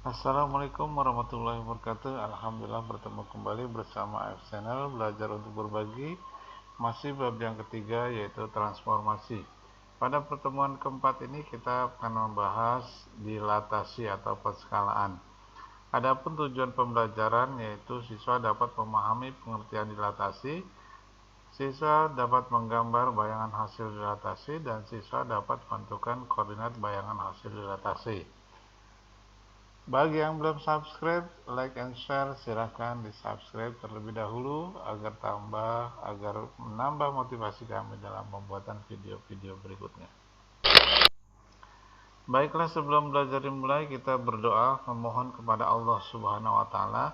Assalamualaikum warahmatullahi wabarakatuh. Alhamdulillah bertemu kembali bersama AF Channel Belajar untuk Berbagi. Masih bab yang ketiga, yaitu transformasi. Pada pertemuan keempat ini kita akan membahas dilatasi atau penskalaan. Adapun tujuan pembelajaran yaitu siswa dapat memahami pengertian dilatasi, siswa dapat menggambar bayangan hasil dilatasi, dan siswa dapat menentukan koordinat bayangan hasil dilatasi. Bagi yang belum subscribe, like and share, silahkan di subscribe terlebih dahulu agar menambah motivasi kami dalam pembuatan video-video berikutnya. Baiklah, sebelum belajar dimulai, kita berdoa memohon kepada Allah Subhanahu wa Ta'ala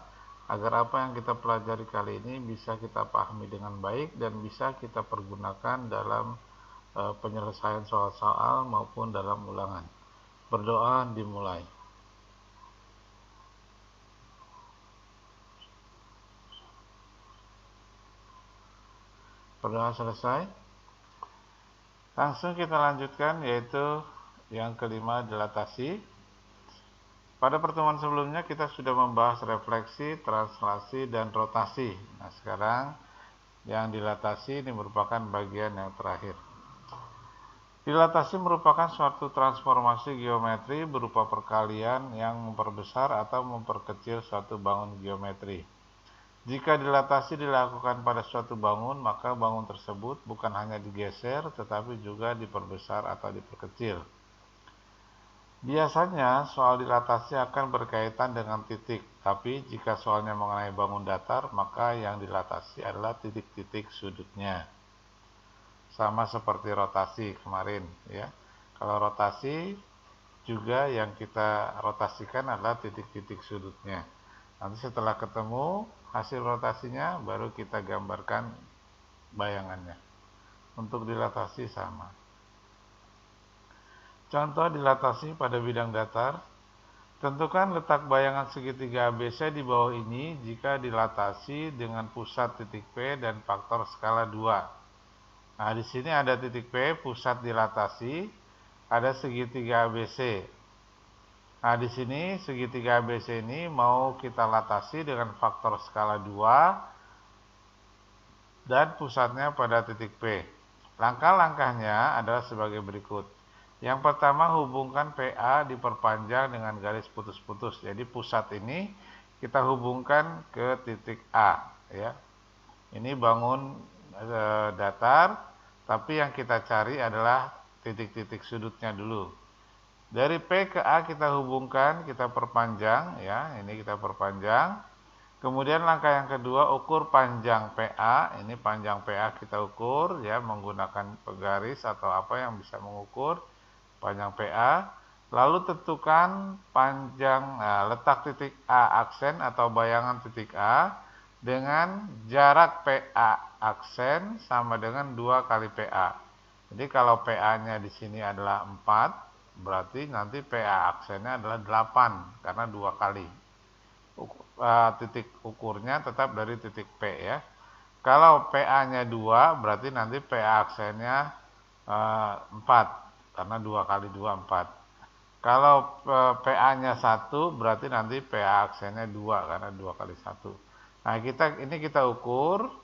agar apa yang kita pelajari kali ini bisa kita pahami dengan baik dan bisa kita pergunakan dalam penyelesaian soal-soal maupun dalam ulangan. Berdoa dimulai. Berdoa selesai. Langsung kita lanjutkan, yaitu yang kelima, dilatasi. Pada pertemuan sebelumnya kita sudah membahas refleksi, translasi, dan rotasi. Nah, sekarang yang dilatasi ini merupakan bagian yang terakhir. Dilatasi merupakan suatu transformasi geometri berupa perkalian yang memperbesar atau memperkecil suatu bangun geometri. Jika dilatasi dilakukan pada suatu bangun, maka bangun tersebut bukan hanya digeser, tetapi juga diperbesar atau diperkecil. Biasanya soal dilatasi akan berkaitan dengan titik, tapi jika soalnya mengenai bangun datar, maka yang dilatasi adalah titik-titik sudutnya. Sama seperti rotasi kemarin, ya. Kalau rotasi juga yang kita rotasikan adalah titik-titik sudutnya. Nanti setelah ketemu hasil rotasinya baru kita gambarkan bayangannya. Untuk dilatasi sama. Contoh dilatasi pada bidang datar. Tentukan letak bayangan segitiga ABC di bawah ini jika dilatasi dengan pusat titik P dan faktor skala 2. Nah, di sini ada titik P, pusat dilatasi, ada segitiga ABC. Nah, di sini segitiga ABC ini mau kita latasi dengan faktor skala 2 dan pusatnya pada titik P. Langkah-langkahnya adalah sebagai berikut. Yang pertama, hubungkan PA diperpanjang dengan garis putus-putus. Jadi pusat ini kita hubungkan ke titik A, ya. Ini bangun datar, tapi yang kita cari adalah titik-titik sudutnya dulu. Dari P ke A kita hubungkan, kita perpanjang, ya, ini kita perpanjang. Kemudian langkah yang kedua, ukur panjang PA. Ini panjang PA kita ukur, ya, menggunakan penggaris atau apa yang bisa mengukur panjang PA. Lalu tentukan panjang, letak titik A aksen atau bayangan titik A dengan jarak PA aksen sama dengan 2 kali PA. Jadi kalau PA-nya di sini adalah 4, berarti nanti PA aksennya adalah 8 karena 2 kali. Titik ukurnya tetap dari titik P, ya. Kalau PA-nya 2, berarti nanti PA aksennya 4 karena 2 kali 2 4. Kalau PA-nya 1, berarti nanti PA aksennya 2 karena 2 kali 1. Nah, kita ukur,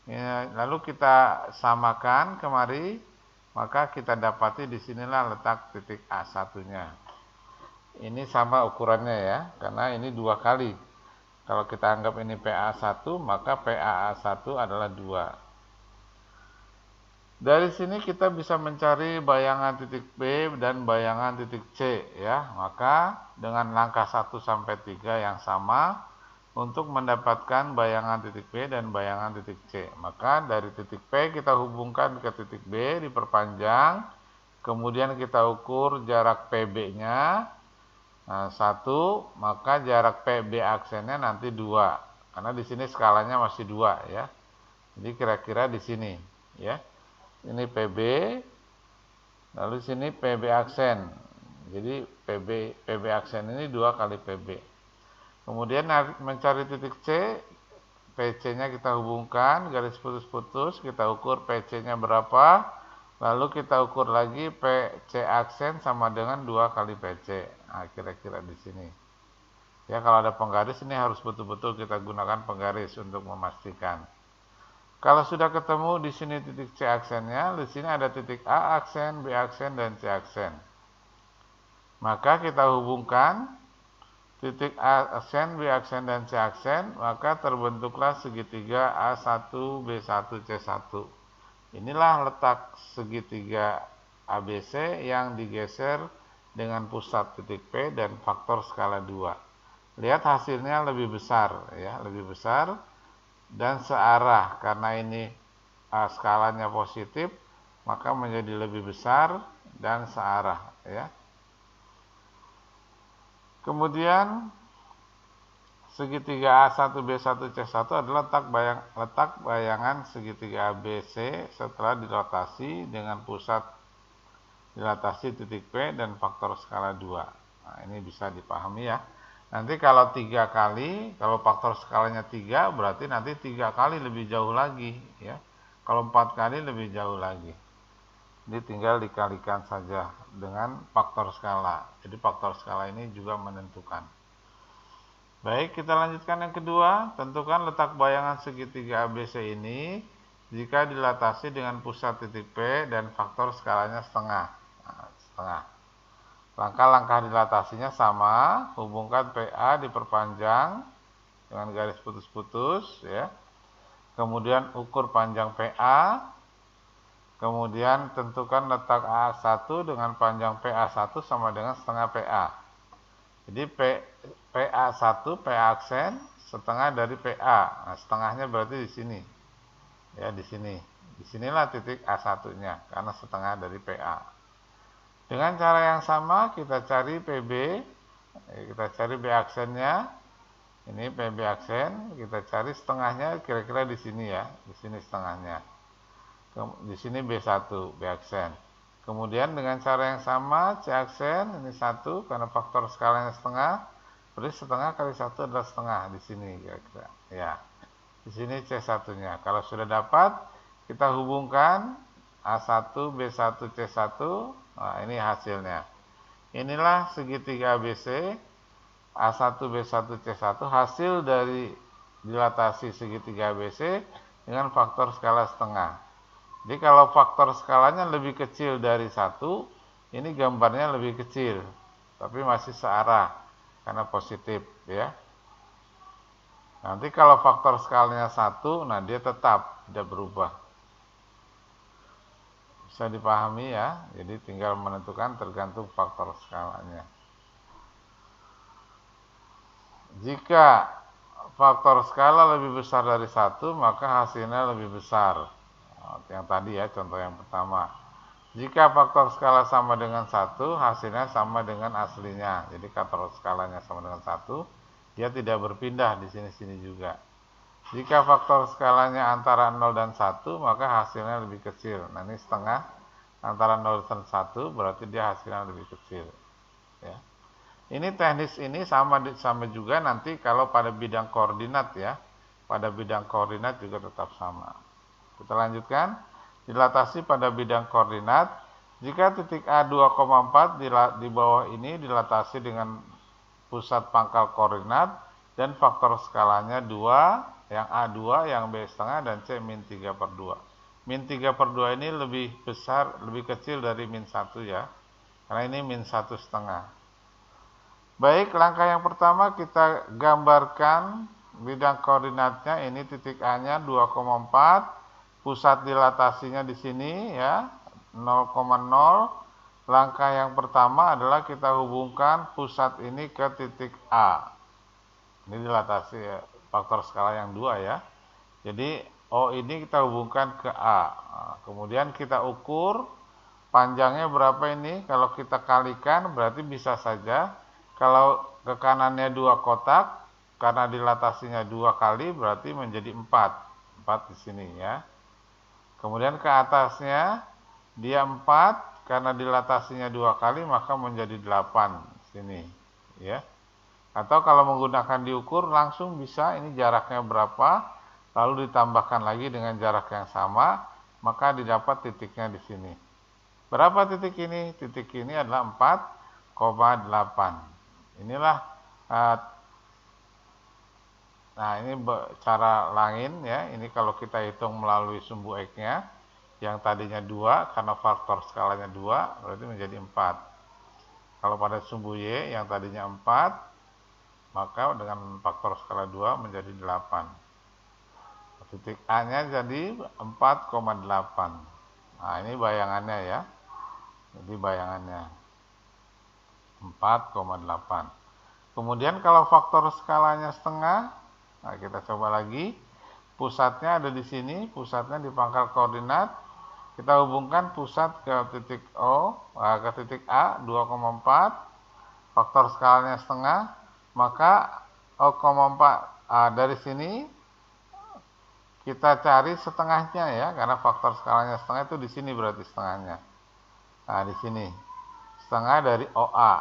ya, lalu kita samakan kemari. Maka kita dapati disinilah letak titik A1-nya. Ini sama ukurannya, ya, karena ini 2 kali. Kalau kita anggap ini PA1, maka PAA1 adalah 2. Dari sini kita bisa mencari bayangan titik B dan bayangan titik C, ya. Maka dengan langkah 1 sampai 3 yang sama untuk mendapatkan bayangan titik B dan bayangan titik C. Maka dari titik P kita hubungkan ke titik B, diperpanjang. Kemudian kita ukur jarak PB-nya 1, maka jarak PB aksennya nanti 2. Karena di sini skalanya masih 2, ya. Jadi kira-kira di sini, ya. Ini PB, lalu sini PB aksen. Jadi PB aksen ini 2 kali PB. Kemudian mencari titik C, PC-nya kita hubungkan, garis putus-putus, kita ukur PC-nya berapa, lalu kita ukur lagi PC aksen sama dengan 2 kali PC. Nah, kira-kira di sini. Ya, kalau ada penggaris ini harus betul-betul kita gunakan penggaris untuk memastikan. Kalau sudah ketemu di sini titik C aksennya, di sini ada titik A aksen, B aksen, dan C aksen. Maka kita hubungkan titik A aksen, B aksen, dan C aksen, maka terbentuklah segitiga A1, B1, C1. Inilah letak segitiga ABC yang digeser dengan pusat titik P dan faktor skala 2. Lihat hasilnya lebih besar ya, lebih besar dan searah. Karena ini skalanya positif, maka menjadi lebih besar dan searah ya. Kemudian segitiga A1, B1, C1 adalah letak bayangan segitiga ABC setelah dirotasi dengan pusat dilatasi titik P dan faktor skala 2. Nah, ini bisa dipahami ya. Nanti kalau 3 kali, kalau faktor skalanya 3, berarti nanti 3 kali lebih jauh lagi ya. Kalau 4 kali lebih jauh lagi. Jadi tinggal dikalikan saja dengan faktor skala. Jadi faktor skala ini juga menentukan. Baik, kita lanjutkan yang kedua. Tentukan letak bayangan segitiga ABC ini jika dilatasi dengan pusat titik P dan faktor skalanya setengah. Nah, setengah. Langkah-langkah dilatasinya sama, hubungkan PA diperpanjang dengan garis putus-putus ya. Kemudian ukur panjang PA. Kemudian tentukan letak A1 dengan panjang PA1 sama dengan setengah PA. Jadi PA1, PA aksen, setengah dari PA. Nah, setengahnya berarti di sini. Ya, di sini. Disinilah titik A1-nya karena setengah dari PA. Dengan cara yang sama kita cari PB, kita cari B aksennya. Ini PB aksen, kita cari setengahnya kira-kira di sini ya, di sini setengahnya. Di sini B1, B aksen. Kemudian dengan cara yang sama C aksen, ini 1 karena faktor skalanya setengah, berarti setengah kali 1 adalah setengah di sini kira-kira. Ya. Di sini C1-nya. Kalau sudah dapat, kita hubungkan A1, B1, C1. Nah, ini hasilnya. Inilah segitiga ABC A1, B1, C1 hasil dari dilatasi segitiga ABC dengan faktor skala setengah. Jadi kalau faktor skalanya lebih kecil dari 1, ini gambarnya lebih kecil, tapi masih searah karena positif ya. Nanti kalau faktor skalanya 1, nah dia tetap tidak berubah. Bisa dipahami ya, jadi tinggal menentukan tergantung faktor skalanya. Jika faktor skala lebih besar dari 1, maka hasilnya lebih besar. Yang tadi ya, contoh yang pertama. Jika faktor skala sama dengan 1, hasilnya sama dengan aslinya. Jadi faktor skalanya sama dengan 1, dia tidak berpindah di sini-sini juga. Jika faktor skalanya antara 0 dan 1, maka hasilnya lebih kecil. Nah, ini setengah antara 0 dan 1, berarti dia hasilnya lebih kecil. Ya. Ini teknis ini sama juga nanti kalau pada bidang koordinat ya. Pada bidang koordinat juga tetap sama. Kita lanjutkan. Dilatasi pada bidang koordinat. Jika titik A 2,4 di bawah ini dilatasi dengan pusat pangkal koordinat dan faktor skalanya 2, yang A 2, yang B setengah, dan C min 3/2. Min 3/2 ini lebih besar, lebih kecil dari min 1 ya. Karena ini min 1,5. Baik, langkah yang pertama kita gambarkan bidang koordinatnya. Ini titik A-nya 2,4. Pusat dilatasinya di sini ya, 0,0. Langkah yang pertama adalah kita hubungkan pusat ini ke titik A. Ini dilatasi ya, faktor skala yang 2 ya. Jadi O ini kita hubungkan ke A. Nah, kemudian kita ukur panjangnya berapa ini. Kalau kita kalikan berarti bisa saja. Kalau ke kanannya 2 kotak, karena dilatasinya 2 kali berarti menjadi 4. 4 di sini ya. Kemudian ke atasnya dia 4, karena dilatasinya 2 kali maka menjadi 8 sini ya. Atau kalau menggunakan diukur langsung bisa, ini jaraknya berapa, lalu ditambahkan lagi dengan jarak yang sama, maka didapat titiknya di sini. Berapa titik ini? Titik ini adalah 4,8. Inilah Nah, ini cara lain ya. Ini kalau kita hitung melalui sumbu X-nya, yang tadinya 2 karena faktor skalanya 2 berarti menjadi 4. Kalau pada sumbu Y yang tadinya 4, maka dengan faktor skala 2 menjadi 8. Titik A-nya jadi 4,8. Nah, ini bayangannya ya. Jadi bayangannya 4,8. Kemudian kalau faktor skalanya setengah, nah kita coba lagi. Pusatnya ada di sini, pusatnya di pangkal koordinat. Kita hubungkan pusat ke titik O, ke titik A 2,4. Faktor skalanya setengah, maka 0,4 dari sini kita cari setengahnya ya, karena faktor skalanya setengah itu di sini berarti setengahnya. Nah, di sini setengah dari OA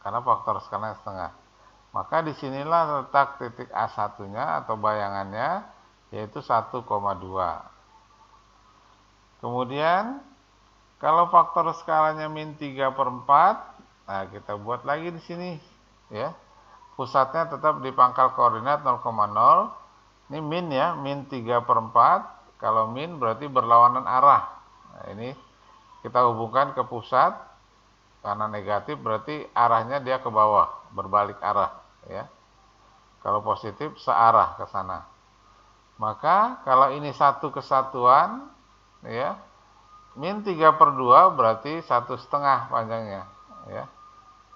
karena faktor skalanya setengah. Maka disinilah letak titik A1-nya atau bayangannya, yaitu 1,2. Kemudian kalau faktor skalanya min 3/4, nah kita buat lagi di sini ya. Pusatnya tetap di pangkal koordinat 0,0. Ini min ya, min 3/4. Kalau min berarti berlawanan arah. Nah, ini kita hubungkan ke pusat. Karena negatif berarti arahnya dia ke bawah, berbalik arah ya. Kalau positif searah ke sana. Maka kalau ini satu kesatuan ya, min 3/2 berarti 1,5 panjangnya ya.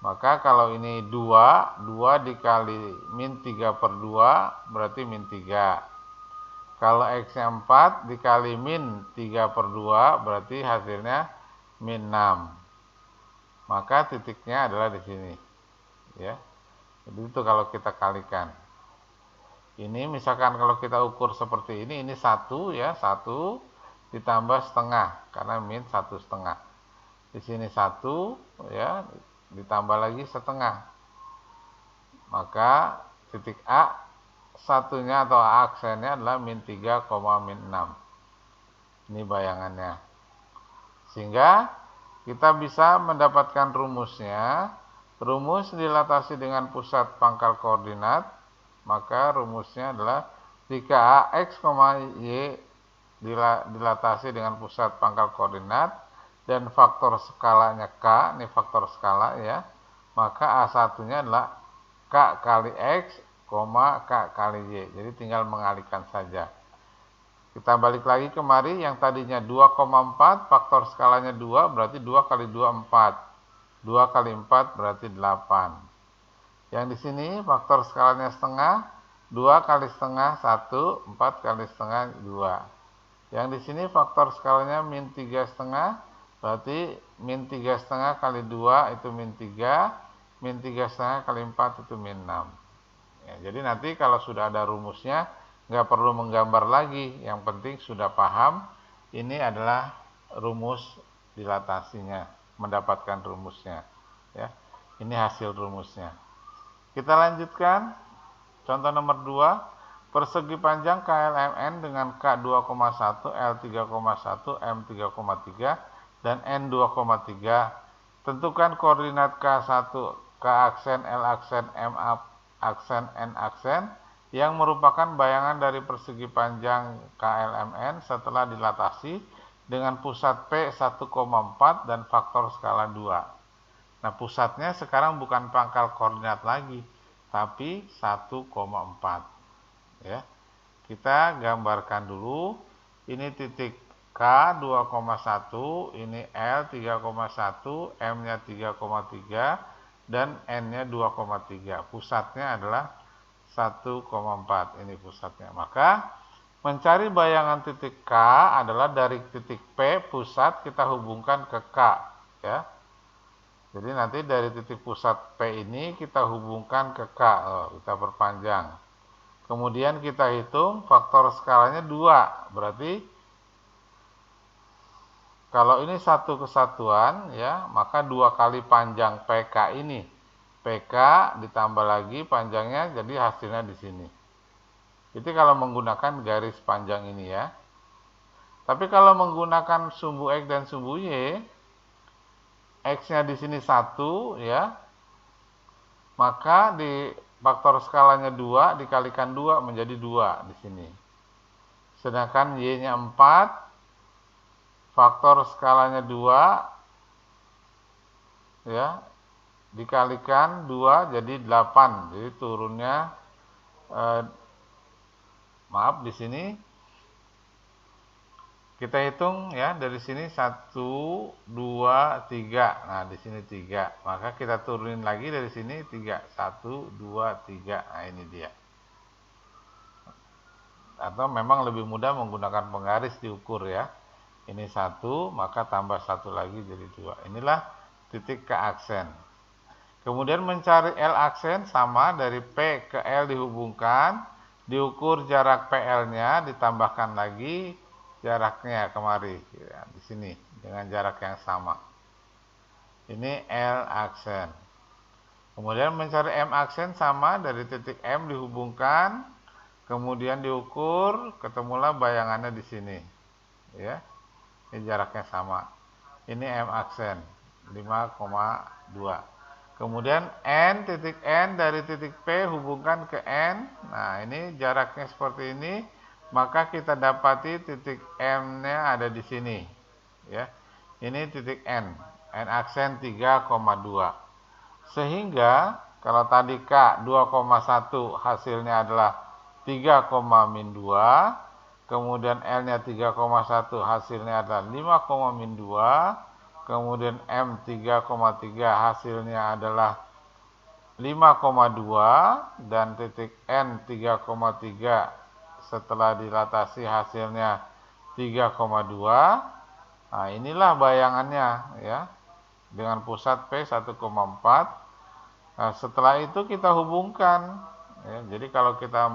Maka kalau ini 2 dikali min 3/2 berarti min 3. Kalau X-nya 4 dikali min 3/2 berarti hasilnya min 6. Maka titiknya adalah di sini ya. Jadi itu kalau kita kalikan. Ini misalkan kalau kita ukur seperti ini 1 ya, 1 ditambah setengah karena min 1,5. Di sini 1 ya, ditambah lagi setengah. Maka titik A satunya atau A aksennya adalah min 3, min 6. Ini bayangannya. Sehingga kita bisa mendapatkan rumusnya. Rumus dilatasi dengan pusat pangkal koordinat, maka rumusnya adalah jika AX, Y dilatasi dengan pusat pangkal koordinat dan faktor skalanya K, ini faktor skala ya, maka A1-nya adalah K kali X, K kali Y. Jadi tinggal mengalihkan saja. Kita balik lagi kemari, yang tadinya 2,4, faktor skalanya 2, berarti 2 kali 2, 4. 2 kali 4 berarti 8. Yang di sini faktor skalanya setengah, 2 kali setengah 1, 4 kali setengah 2. Yang di sini faktor skalanya min 3,5, berarti min 3,5 kali 2 itu min 3, min 3,5 kali 4 itu min 6. Ya, jadi nanti kalau sudah ada rumusnya, nggak perlu menggambar lagi, yang penting sudah paham ini adalah rumus dilatasinya, mendapatkan rumusnya ya. Ini hasil rumusnya. Kita lanjutkan contoh nomor 2. Persegi panjang KLMN dengan K 2,1, L 3,1, M 3,3 dan N 2,3. Tentukan koordinat K1, K aksen, L aksen, M aksen, N aksen yang merupakan bayangan dari persegi panjang KLMN setelah dilatasi dengan pusat P 1,4 dan faktor skala 2. Nah, pusatnya sekarang bukan pangkal koordinat lagi, tapi 1,4 ya. Kita gambarkan dulu. Ini titik K 2,1, ini L 3,1, M-nya 3,3 dan N-nya 2,3. Pusatnya adalah 1,4, ini pusatnya. Maka mencari bayangan titik K adalah dari titik P pusat kita hubungkan ke K ya. Jadi nanti dari titik pusat P ini kita hubungkan ke K. Kita perpanjang. Kemudian kita hitung faktor skalanya 2. Berarti kalau ini satu kesatuan ya, maka 2 kali panjang PK ini. PK ditambah lagi panjangnya, jadi hasilnya di sini. Itu kalau menggunakan garis panjang ini ya. Tapi kalau menggunakan sumbu X dan sumbu Y, X-nya di sini 1 ya, maka di faktor skalanya 2 dikalikan 2 menjadi 2 di sini. Sedangkan Y-nya 4, faktor skalanya 2 ya, dikalikan 2 jadi 8. Jadi turunnya maaf, di sini kita hitung ya, dari sini 1 2 3. Nah, di sini 3. Maka kita turunin lagi dari sini 3. 1 2 3. Nah, ini dia. Atau memang lebih mudah menggunakan penggaris diukur ya. Ini 1, maka tambah 1 lagi jadi 2. Inilah titik K aksen. Kemudian mencari L aksen, sama dari P ke L dihubungkan, diukur jarak PL-nya, ditambahkan lagi jaraknya kemari ya, di sini dengan jarak yang sama. Ini L aksen. Kemudian mencari M aksen, sama dari titik M dihubungkan, kemudian diukur, ketemulah bayangannya di sini. Ya. Ini jaraknya sama. Ini M aksen 5,2. Kemudian N, titik N dari titik P hubungkan ke N. Nah, ini jaraknya seperti ini. Maka kita dapati titik M-nya ada di sini. Ya. Ini titik N. N aksen 3,2. Sehingga kalau tadi K 2,1 hasilnya adalah 3,-2. Kemudian L-nya 3,1 hasilnya adalah 5,-2. Kemudian M 3,3 hasilnya adalah 5,2. Dan titik N 3,3 setelah dilatasi hasilnya 3,2. Nah, inilah bayangannya ya, dengan pusat P 1,4. Nah, setelah itu kita hubungkan ya. Jadi kalau kita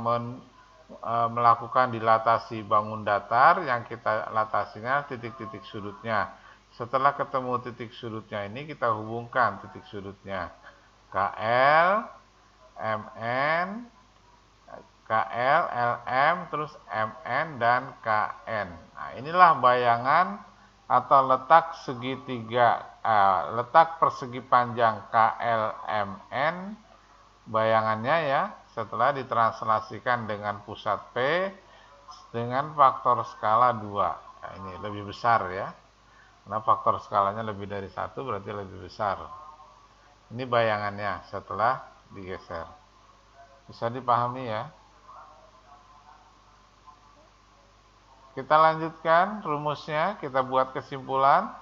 melakukan dilatasi bangun datar, yang kita latasinya titik-titik sudutnya. Setelah ketemu titik sudutnya ini, kita hubungkan titik sudutnya KL, MN, KL, LM, terus MN, dan KN. Nah, inilah bayangan atau letak segitiga, letak persegi panjang KLMN, bayangannya ya, setelah ditranslasikan dengan pusat P dengan faktor skala 2. Nah, ini lebih besar ya, karena faktor skalanya lebih dari 1 berarti lebih besar. Ini bayangannya setelah digeser. Bisa dipahami ya. Kita lanjutkan rumusnya, kita buat kesimpulan.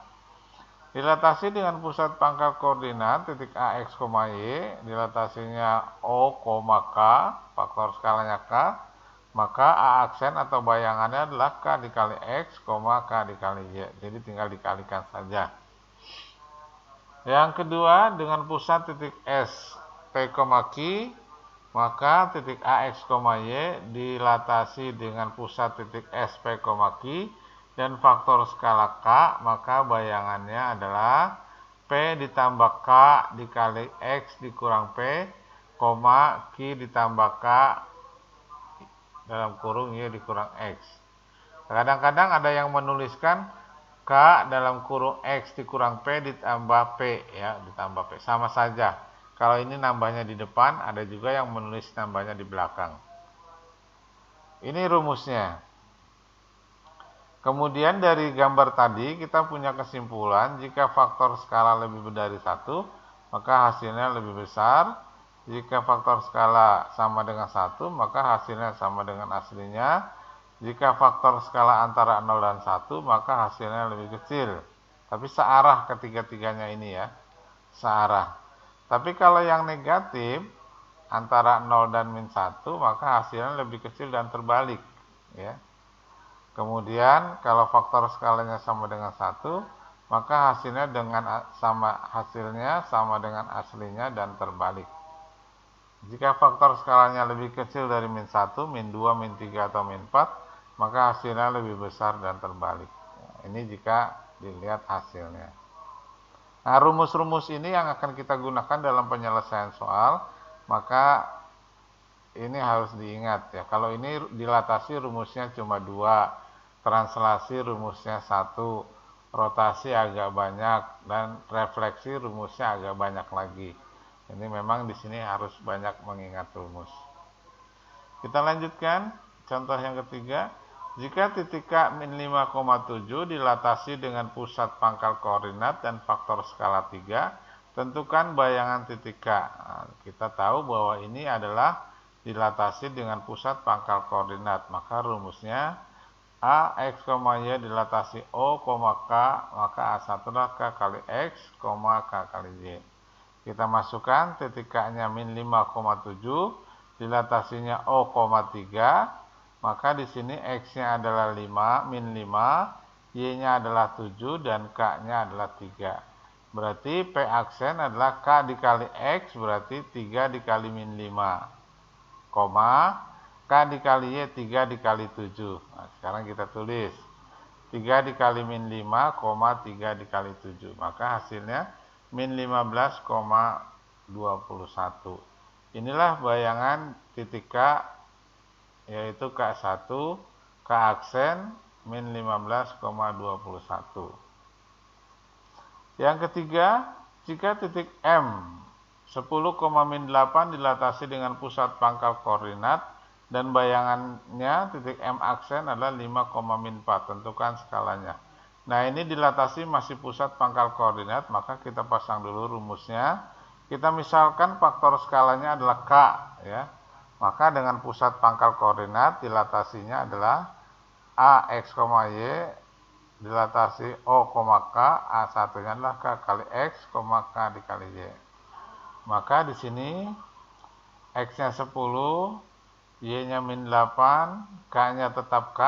Dilatasi dengan pusat pangkal koordinat titik AX, Y, dilatasinya O, K, faktor skalanya K, maka A aksen atau bayangannya adalah K dikali X, K dikali Y. Jadi tinggal dikalikan saja. Yang kedua, dengan pusat titik S, P, Q, maka titik AX, Y dilatasi dengan pusat titik S, P, Q dan faktor skala K, maka bayangannya adalah P ditambah K dikali X dikurang P, Q ditambah K dalam kurung Y dikurang X. Kadang-kadang ada yang menuliskan K dalam kurung X dikurang P ditambah P ya, ditambah P. Sama saja. Kalau ini nambahnya di depan, ada juga yang menulis nambahnya di belakang. Ini rumusnya. Kemudian dari gambar tadi kita punya kesimpulan, jika faktor skala lebih dari 1, maka hasilnya lebih besar. Jika faktor skala sama dengan 1, maka hasilnya sama dengan aslinya. Jika faktor skala antara 0 dan 1, maka hasilnya lebih kecil. Tapi searah ketiga-tiganya ini ya, searah. Tapi kalau yang negatif antara 0 dan -1, maka hasilnya lebih kecil dan terbalik ya. Kemudian kalau faktor skalanya sama dengan 1, maka hasilnya sama dengan aslinya dan terbalik. Jika faktor skalanya lebih kecil dari -1, -2, -3 atau -4, maka hasilnya lebih besar dan terbalik. Ini jika dilihat hasilnya. Nah, rumus-rumus ini yang akan kita gunakan dalam penyelesaian soal, maka ini harus diingat ya. Kalau ini dilatasi rumusnya cuma 2, translasi rumusnya 1, rotasi agak banyak, dan refleksi rumusnya agak banyak lagi. Ini memang di sini harus banyak mengingat rumus. Kita lanjutkan contoh yang ketiga. Jika titik K min 5,7 dilatasi dengan pusat pangkal koordinat dan faktor skala 3, tentukan bayangan titik K. Nah, kita tahu bahwa ini adalah dilatasi dengan pusat pangkal koordinat. Maka rumusnya A, X, Y dilatasi O, K, maka A1 adalah K kali X, K kali Y. Kita masukkan titik K-nya min 5,7, dilatasinya O, 3, maka di sini X-nya adalah 5, min 5, Y-nya adalah 7, dan K-nya adalah 3. Berarti P aksen adalah K dikali X, berarti 3 dikali min 5, K dikali Y 3 dikali 7. Nah, sekarang kita tulis 3 dikali min 5, 3 dikali 7. Maka hasilnya min 15,21. Inilah bayangan titik K, yaitu K1, K aksen min 15,21. Yang ketiga, jika titik M 10,8 dilatasi dengan pusat pangkal koordinat dan bayangannya titik M aksen adalah 5,4, tentukan skalanya. Nah, ini dilatasi masih pusat pangkal koordinat, maka kita pasang dulu rumusnya. Kita misalkan faktor skalanya adalah K, ya. Maka dengan pusat pangkal koordinat dilatasinya adalah A, X, Y, dilatasi O, K, A1-nya adalah K kali X, K dikali Y. Maka di sini X-nya 10, Y-nya min 8, K-nya tetap K,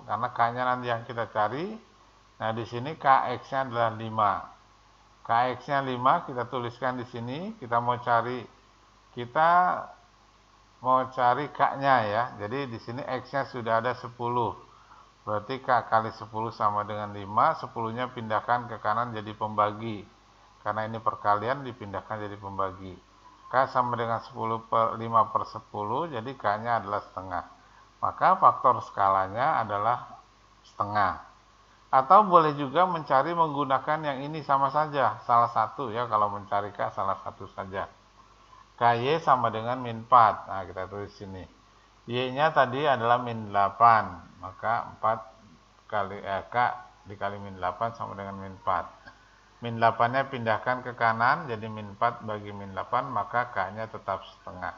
karena K-nya nanti yang kita cari. Nah, di sini KX-nya adalah 5. KX-nya 5 kita tuliskan di sini, kita mau cari K-nya ya. Jadi di sini X-nya sudah ada 10. Berarti K kali 10 sama dengan 5, 10-nya pindahkan ke kanan jadi pembagi. Karena ini perkalian dipindahkan jadi pembagi. K sama dengan 5 per 10, jadi K-nya adalah setengah. Maka faktor skalanya adalah setengah. Atau boleh juga mencari menggunakan yang ini sama saja, salah satu ya, kalau mencari K salah satu saja. KY sama dengan min 4. Nah, kita tulis sini. Y-nya tadi adalah min 8. Maka 4 kali K dikali min 8 sama dengan min 4. Min 8-nya pindahkan ke kanan jadi min 4 bagi min 8, maka K-nya tetap setengah.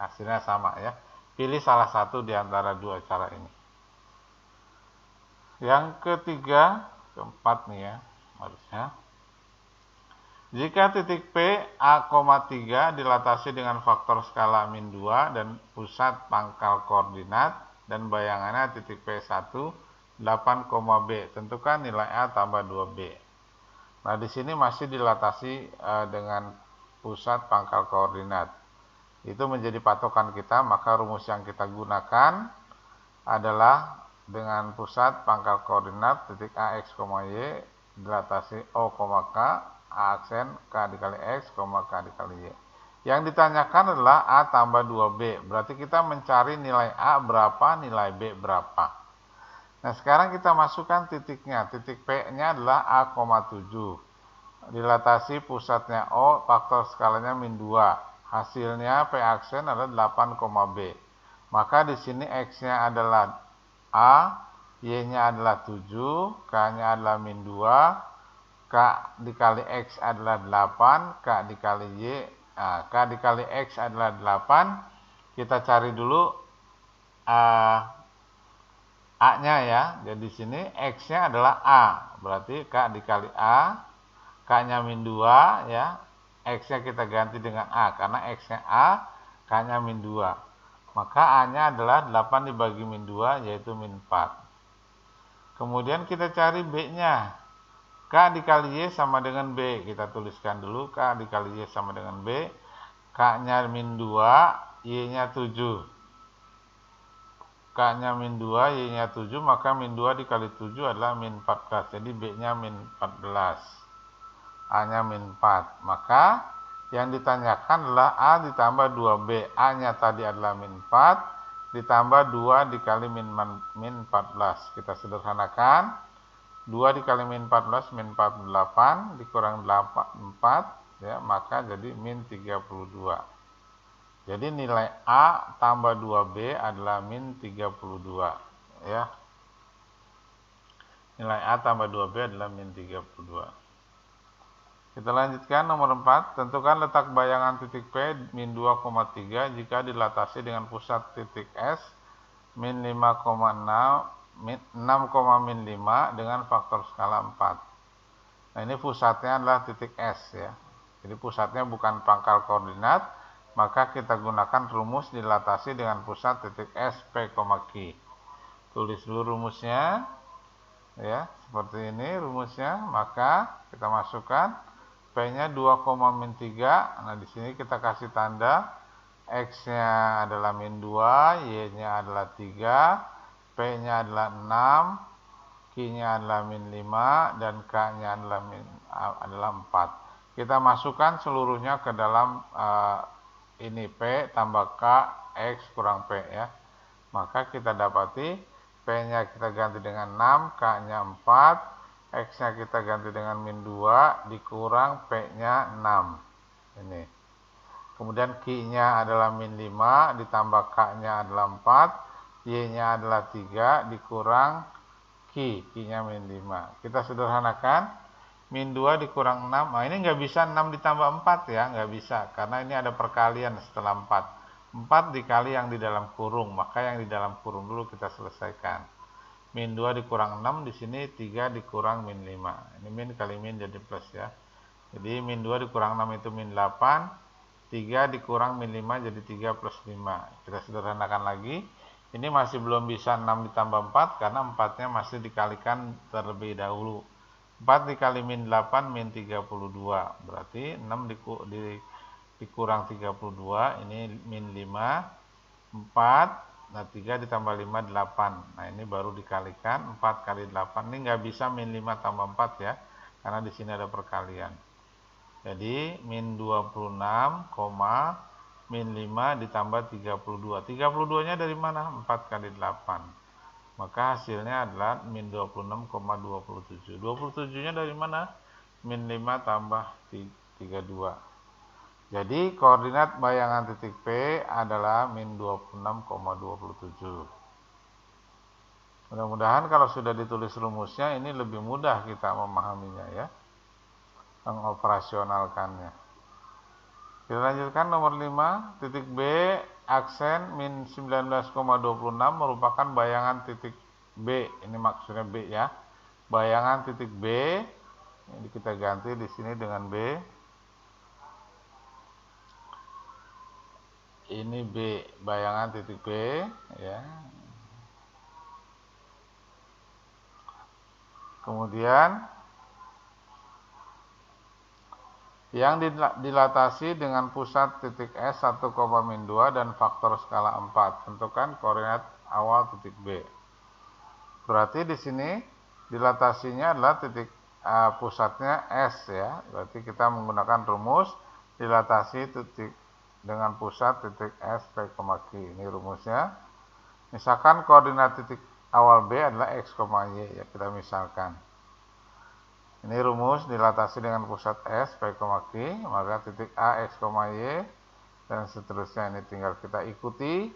Hasilnya sama ya. Pilih salah satu di antara dua cara ini. Yang ketiga, keempat nih ya, harusnya. Jika titik P A,3 dilatasi dengan faktor skala min 2 dan pusat pangkal koordinat dan bayangannya titik P1 8, B, tentukan nilai A tambah 2B. Nah, di sini masih dilatasi dengan pusat pangkal koordinat. Itu menjadi patokan kita, maka rumus yang kita gunakan adalah dengan pusat pangkal koordinat titik A, X, Y dilatasi O, K, A aksen K dikali X, K dikali Y. Yang ditanyakan adalah A tambah 2B. Berarti kita mencari nilai A berapa, nilai B berapa. Nah, sekarang kita masukkan titiknya. Titik P-nya adalah A,7. Dilatasi pusatnya O, faktor skalanya min 2. Hasilnya P aksen adalah 8, B. Maka di sini X-nya adalah A, Y-nya adalah 7, K-nya adalah min 2, K dikali X adalah 8, K dikali Y, K dikali X adalah 8. Kita cari dulu A-nya ya. Jadi di sini X-nya adalah A. Berarti K dikali A, K-nya min 2 ya. X-nya kita ganti dengan A karena X-nya A, K-nya min 2. Maka A-nya adalah 8 dibagi min 2 yaitu min 4. Kemudian kita cari B-nya. K dikali Y sama dengan B. Kita tuliskan dulu K dikali Y sama dengan B. K-nya min 2, Y-nya 7. K-nya min 2, Y-nya 7, maka min 2 dikali 7 adalah min 14. Jadi B-nya min 14. A-nya min 4. Maka yang ditanyakan adalah A ditambah 2B. A-nya tadi adalah min 4, ditambah 2 dikali min 14. Kita sederhanakan. 2 dikali min 14, min 48, dikurang 4, ya, maka jadi min 32. Jadi nilai A tambah 2B adalah min 32, ya. Nilai A tambah 2B adalah min 32. Kita lanjutkan nomor 4. Tentukan letak bayangan titik P min 2,3 jika dilatasi dengan pusat titik S min 5,6 min 5 dengan faktor skala 4. Nah, ini pusatnya adalah titik S, ya. Jadi pusatnya bukan pangkal koordinat, maka kita gunakan rumus dilatasi dengan pusat titik S, P, Q. Tulis dulu rumusnya, ya, seperti ini rumusnya. Maka kita masukkan P-nya 2,-3. Nah, di sini kita kasih tanda X-nya adalah min 2, Y-nya adalah 3, P-nya adalah 6, Q-nya adalah min 5, dan K-nya adalah 4. Kita masukkan seluruhnya ke dalam ini P tambah K, X kurang P, ya. Maka kita dapati P-nya kita ganti dengan 6, K-nya 4, X-nya kita ganti dengan min 2, dikurang P-nya 6. Ini. Kemudian Q-nya adalah min 5, ditambah K-nya adalah 4, Y-nya adalah 3, dikurang Q-nya min 5. Kita sederhanakan. Min 2 dikurang 6. Nah, ini nggak bisa 6 ditambah 4, ya. Nggak bisa, karena ini ada perkalian setelah 4. 4 dikali yang di dalam kurung, maka yang di dalam kurung dulu kita selesaikan. Min 2 dikurang 6, di sini 3 dikurang min 5. Ini min kali min jadi plus, ya. Jadi min 2 dikurang 6 itu min 8. 3 dikurang min 5 jadi 3 plus 5. Kita sederhanakan lagi. Ini masih belum bisa 6 ditambah 4, karena 4-nya masih dikalikan terlebih dahulu. 4 dikali min 8 min 32. Berarti 6 dikurang 32, ini min 5, 4. Nah, 3 ditambah 5, 8. Nah, ini baru dikalikan 4 kali 8. Ini nggak bisa min 5 tambah 4, ya, karena di sini ada perkalian. Jadi min 26, min 5 ditambah 32. 32-nya dari mana? 4 kali 8. Maka hasilnya adalah min 26,27. 27-nya dari mana? Min 5 tambah 32. Jadi koordinat bayangan titik P adalah min 26,27. Mudah-mudahan kalau sudah ditulis rumusnya ini lebih mudah kita memahaminya, ya, mengoperasionalkannya. Kita lanjutkan nomor 5. Titik B aksen min 19,26 merupakan bayangan titik B. Ini maksudnya B, ya. Bayangan titik B. Ini kita ganti di sini dengan B. Ini B, bayangan titik B, ya. Kemudian yang dilatasi dengan pusat titik S 1,-2 dan faktor skala 4. Tentukan koordinat awal titik B. Berarti di sini dilatasinya adalah titik pusatnya S, ya. Berarti kita menggunakan rumus dilatasi titik dengan pusat titik S, P, Q. Ini rumusnya. Misalkan koordinat titik awal B adalah X, Y, ya, kita misalkan. Ini rumus dilatasi dengan pusat S, P, Q, maka titik A, X, Y, dan seterusnya ini tinggal kita ikuti.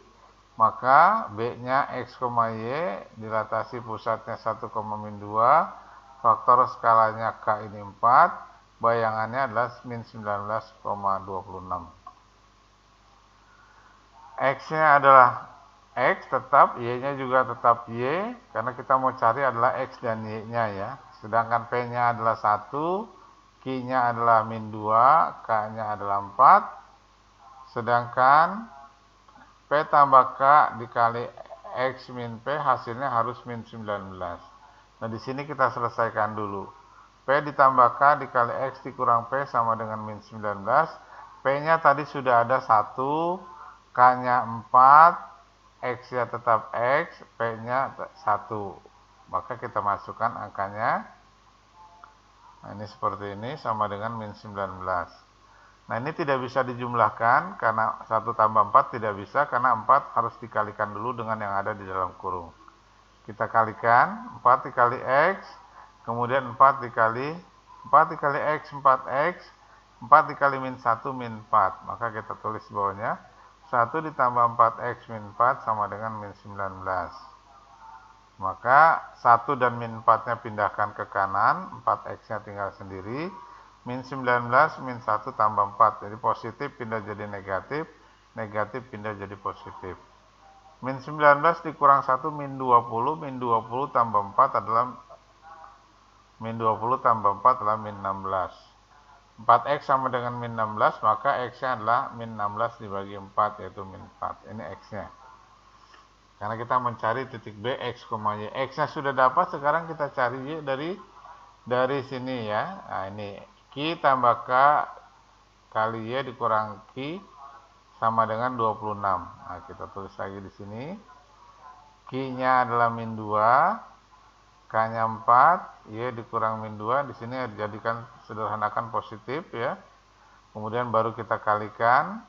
Maka B-nya X, Y dilatasi pusatnya 1,-2, faktor skalanya K ini 4, bayangannya adalah min 19,26. X-nya adalah X tetap, Y-nya juga tetap Y, karena kita mau cari adalah X dan Y-nya, ya. Sedangkan P-nya adalah 1, Q-nya adalah min 2, K-nya adalah 4. Sedangkan P tambah K dikali X min P hasilnya harus min 19. Nah, di sini kita selesaikan dulu. P ditambah K dikali X dikurang P sama dengan min 19. P-nya tadi sudah ada 1, K-nya 4, X-nya tetap X, P-nya 1. Maka kita masukkan angkanya. Nah, ini seperti ini sama dengan min 19. Nah, ini tidak bisa dijumlahkan karena 1 tambah 4 tidak bisa, karena 4 harus dikalikan dulu dengan yang ada di dalam kurung. Kita kalikan 4 dikali X, kemudian 4 dikali X 4X, 4 dikali min 1 min 4. Maka kita tulis bawahnya 1 ditambah 4x min 4 sama dengan min 19. Maka 1 dan min 4-nya pindahkan ke kanan, 4x-nya tinggal sendiri. Min 19 min 1 tambah 4. Jadi positif pindah jadi negatif, negatif pindah jadi positif. Min 19 dikurang 1 min 20, min 20 tambah 4 adalah min 20 tambah 4 adalah min 16. 4x sama dengan min 16, maka x-nya adalah min 16 dibagi 4, yaitu min 4. Ini x-nya. Karena kita mencari titik B, x, y. X-nya sudah dapat, sekarang kita cari y dari sini ya. Nah, ini Q tambah K kali Y dikurang Q sama dengan 26. Nah, kita tulis lagi di sini. Q-nya adalah min 2, K-nya 4, Y dikurang min 2. Di sini dijadikan sederhanakan positif ya. Kemudian baru kita kalikan.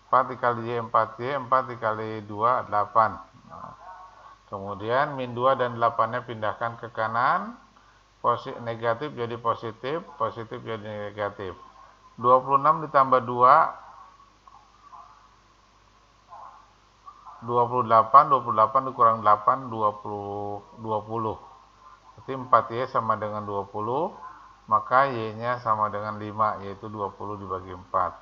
4 dikali Y, 4Y, 4 dikali 2, 8. Nah, kemudian min 2 dan 8-nya pindahkan ke kanan. Negatif jadi positif, positif jadi negatif. 26 ditambah 2, 28, 28 dikurang 8, 20. Berarti 4Y sama dengan 20, maka Y-nya sama dengan 5, yaitu 20 dibagi 4.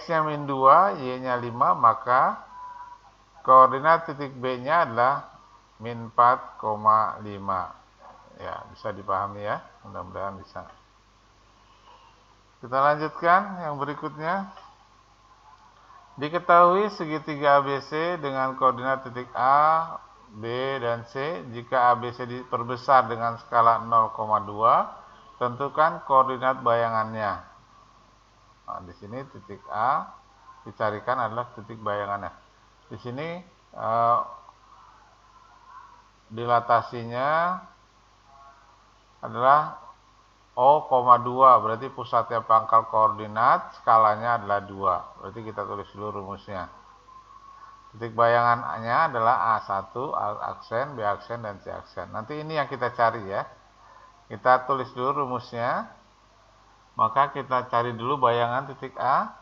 X-nya min 2, Y-nya 5, maka koordinat titik B-nya adalah min 4,5. Ya, bisa dipahami ya, mudah-mudahan bisa. Kita lanjutkan yang berikutnya. Diketahui segitiga ABC dengan koordinat titik A, B, dan C. Jika ABC diperbesar dengan skala 0,2, tentukan koordinat bayangannya. Nah, di sini titik A dicarikan adalah titik bayangannya. Di sini dilatasinya adalah O,2, berarti pusatnya pangkal koordinat, skalanya adalah 2. Berarti kita tulis dulu rumusnya. Titik bayangannya adalah A1, A aksen, B aksen, dan C aksen. Nanti ini yang kita cari ya. Kita tulis dulu rumusnya. Maka kita cari dulu bayangan titik A.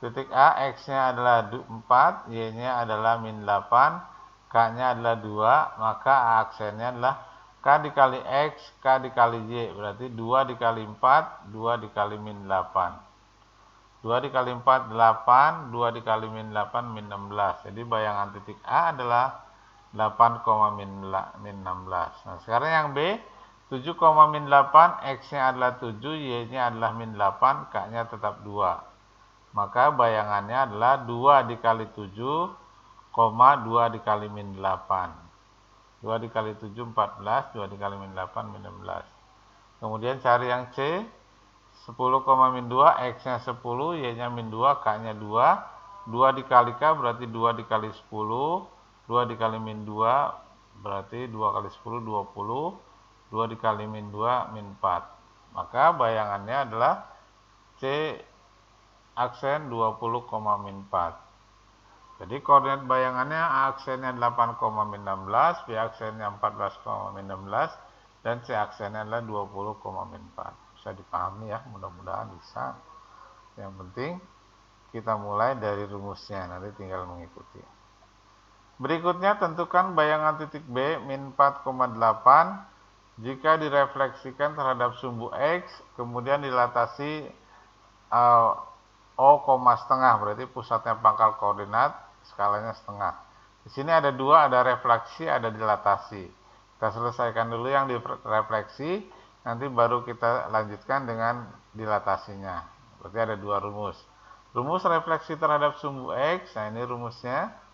Titik A, X-nya adalah 4, Y-nya adalah min 8, K-nya adalah 2, maka A aksennya adalah K dikali X, K dikali Y. Berarti 2 dikali 4, 2 dikali min 8. 2 dikali 4, 8, 2 dikali min 8, min 16. Jadi bayangan titik A adalah 8, min 16. Nah, sekarang yang B, 7, min 8, X-nya adalah 7, Y-nya adalah min 8, K-nya tetap 2. Maka bayangannya adalah 2 dikali 7, 2 dikali min 8. 2 dikali 7, 14, 2 dikali min 8, min 16. Kemudian cari yang C, 10, min 2, X-nya 10, Y-nya min 2, K-nya 2. 2 dikali K berarti 2 dikali 10, 2 dikali min 2 berarti 2 kali 10, 20. 2 dikali min 2, min 4. Maka bayangannya adalah C aksen 20, min 4. Jadi koordinat bayangannya A aksennya 8, min 16, B aksennya 14, min 16, dan C aksennya adalah 20, min 4. Bisa dipahami ya, mudah-mudahan bisa. Yang penting kita mulai dari rumusnya, nanti tinggal mengikuti. Berikutnya tentukan bayangan titik B min 4,8 jika direfleksikan terhadap sumbu X, kemudian dilatasi O, setengah, berarti pusatnya pangkal koordinat, skalanya setengah. Di sini ada dua, ada refleksi, ada dilatasi. Kita selesaikan dulu yang direfleksi, nanti baru kita lanjutkan dengan dilatasinya. Berarti ada dua rumus. Rumus refleksi terhadap sumbu X, nah ini rumusnya.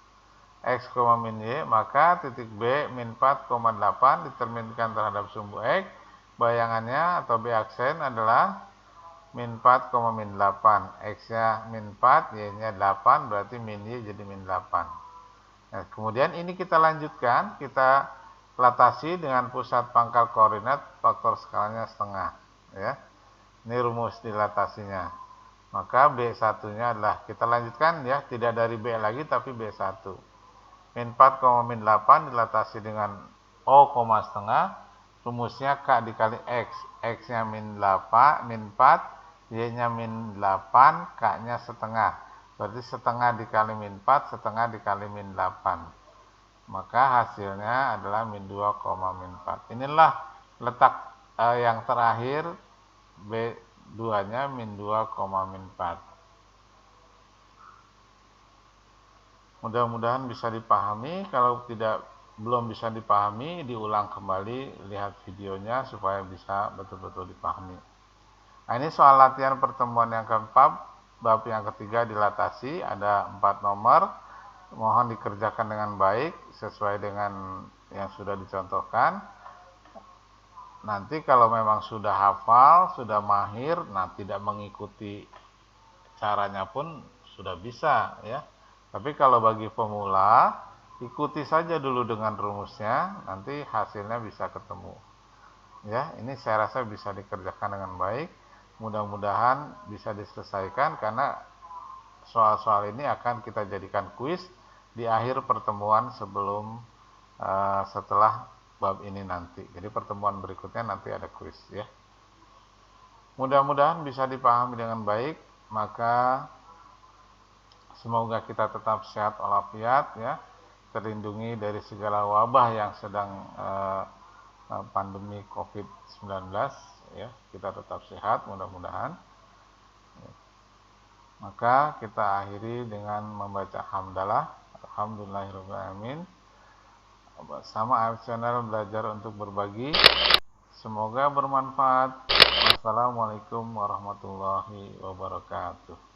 X, min Y, maka titik B min 4,8 diterminkan terhadap sumbu X. Bayangannya atau B aksen adalah min 4, min 8. X-nya min 4, Y-nya 8, berarti min Y jadi min 8. Nah, kemudian ini kita lanjutkan, kita latasi dengan pusat pangkal koordinat, faktor skalanya setengah. Ya. Ini rumus dilatasinya. Maka B1-nya adalah, kita lanjutkan ya, tidak dari B lagi tapi B1. Min 4, min 8 dilatasi dengan O, setengah. Rumusnya K dikali X. X-nya min 8, min 4, Y-nya min 8, K-nya setengah. Berarti setengah dikali min 4, setengah dikali min 8. Maka hasilnya adalah min 2, min 4. Inilah letak yang terakhir, B2-nya min 2, min 4. Mudah-mudahan bisa dipahami. Kalau belum bisa dipahami, diulang kembali, lihat videonya supaya bisa betul-betul dipahami. Nah, ini soal latihan pertemuan yang keempat, bab yang ketiga dilatasi, ada 4 nomor. Mohon dikerjakan dengan baik sesuai dengan yang sudah dicontohkan. Nanti kalau memang sudah hafal, sudah mahir, nah tidak mengikuti caranya pun sudah bisa ya. Tapi kalau bagi pemula, ikuti saja dulu dengan rumusnya, nanti hasilnya bisa ketemu. Ya, ini saya rasa bisa dikerjakan dengan baik. Mudah-mudahan bisa diselesaikan karena soal-soal ini akan kita jadikan kuis di akhir pertemuan sebelum setelah bab ini nanti. Jadi pertemuan berikutnya nanti ada kuis ya. Mudah-mudahan bisa dipahami dengan baik, maka semoga kita tetap sehat walafiat ya, terlindungi dari segala wabah yang sedang pandemi COVID-19 ya. Kita tetap sehat mudah-mudahan. Maka kita akhiri dengan membaca hamdalah. Alhamdulillahirrahmanirrahim. Bersama AF Channel belajar untuk berbagi. Semoga bermanfaat. Wassalamualaikum warahmatullahi wabarakatuh.